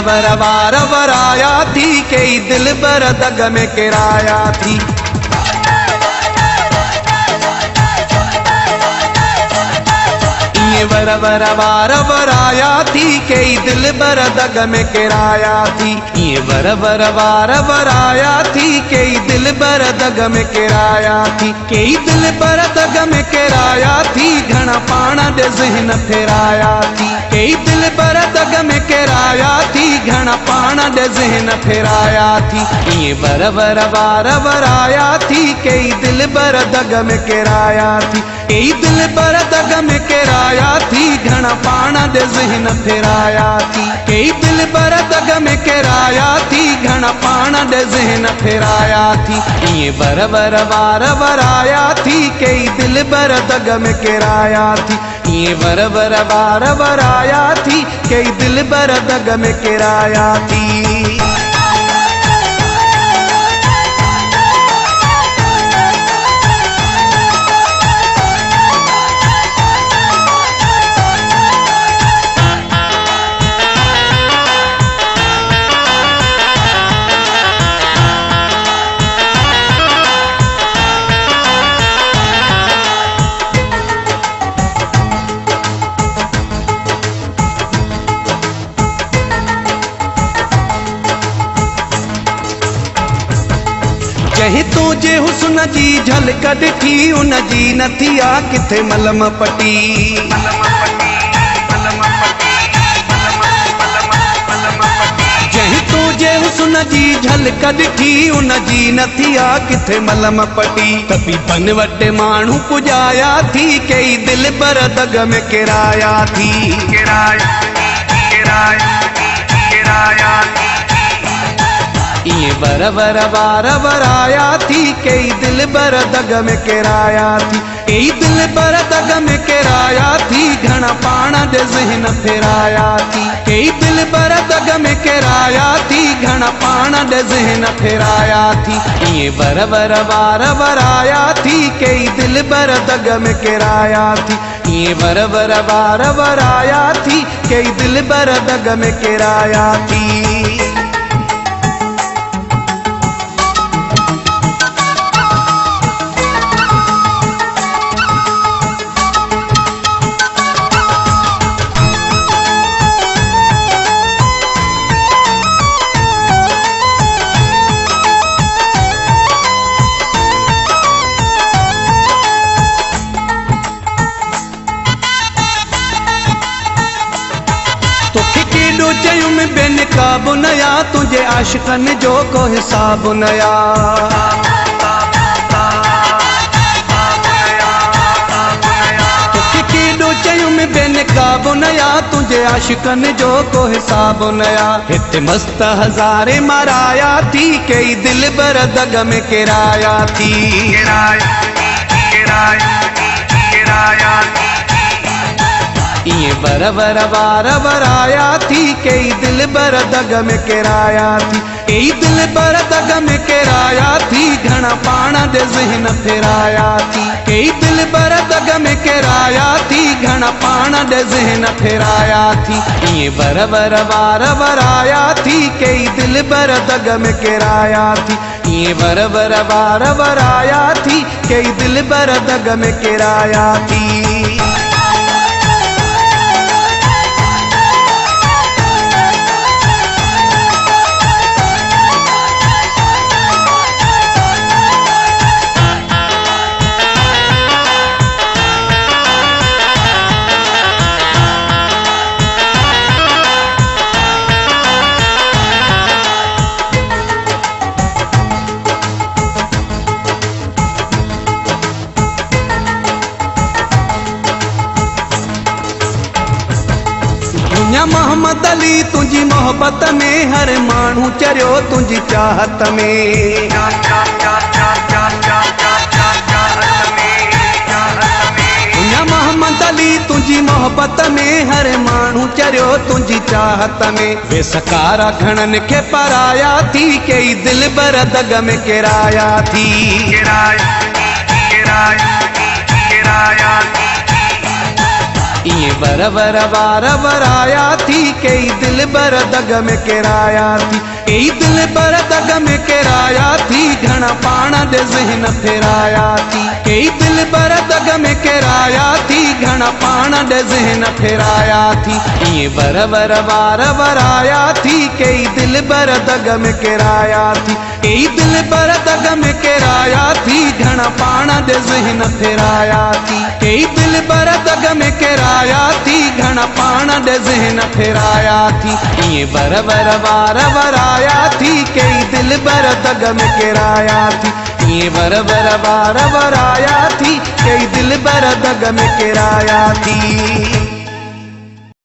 बर बार वराया थी, कई दिल बर दग में किराया थी। बर बर बार वराया थी, कई दिल बर दग में किराया थी। ये बर बर बार वराया थी, कई दिल बर दग में किराया थी। कई दिल बर दग में किराया थी, घना पाना दे ज़हन फिराया थी। कई दिल बर दग में किराया थी, घना पाना दे ज़हन फिराया थी। ये बर बर बार वराया थी, कई दिल बर दग में किराया थी। कई दिल बर दग में किराया थी, घना पाना दे ज़हन फिराया थी। कई दिल बर दग में किराया थी, घना पाना दे ज़हन फिराया थी। ये बर बर बार वराया थी, कई दिल बर दग में किराया थी। ये बर बर बार वराया थी, कई दिल बर दग में किराया थी। जही तुझे हुस्न जी झलक ॾिठी, उन जी नथी आ किथे मलम पटी। जही तुझे हुस्न जी झलक ॾिठी, उन जी नथी आ किथे मलम पटी। तपी बन वटे माण्हू पुॼाया थी, कई दिल बर दग में किराया थी। किराया किराया किराया ये बर बर बार वराया थी, कई दिल बर दग में किराया थी। कई दिल बर दग में किराया थी, घना पाना दे ज़हन फिराया थी। कई दिल बर दग में किराया थी, घना पाना दे ज़हन फिराया थी। ये बर बर बार वराया थी, कई दिल बर दग में किराया थी। ये बर बर बार वराया थी, कई दिल बर दग में किराया थी। चयूं में बेनकाब नया, तुझे आशिकन जो को हिसाब नया। केॾो चयूं में बेनकाब नया, तुझे आशिकन जो को हिसाब नया। हिते मस्त हज़ारे माराया थी, कई दिल बर दग में किराया थी। किराया किराया किराया ये बर बर बार वराया थी, कई दिल बर दग में किराया थी। कई दिल बर दग में किराया थी, घना पाना दे ज़हन फिराया थी। कई दिल बर दग में किराया थी, घना पाना दे ज़हन फिराया थी। ये बर बर बार वराया थी, कई दिल बर दग में किराया थी। ये बर बर बार वराया थी, कई दिल बर दग में किराया थी। मोहम्मद अली तुझी मोहब्बत में, हर मानू चरियो तुझी चाहत में। मोहम्मद अली तुझी मोहब्बत में, हर मानू चरियो तुझी चाहत में। बेसकारा घणन के पराया थी, कई दिल बर दग में किराया थी। किराया किराया किराया ईअं बर बर बार वराया थी कई दिल बर दग में किराया थी कई दिल बर दग में किराया थी घणा पाण दे ज़हन फेराया थी कई दिल बर दग में किराया थी घणा पाण दे ज़हन फेराया थी ईअं बर बर बार वराया थी कई दिल बर दग में किराया थी कई दिल बर दग में किराया थी घणा पाण दे ज़हन फेराया थी कई दिल बर दग में किराया थी घणा पाण दे ज़हन फेराया थी ईअं बर बर बार वराया थी कई दिल बर दग में किराया थी ईअं बर बर बार वराया थी कई दिल बर दग में किराया थी।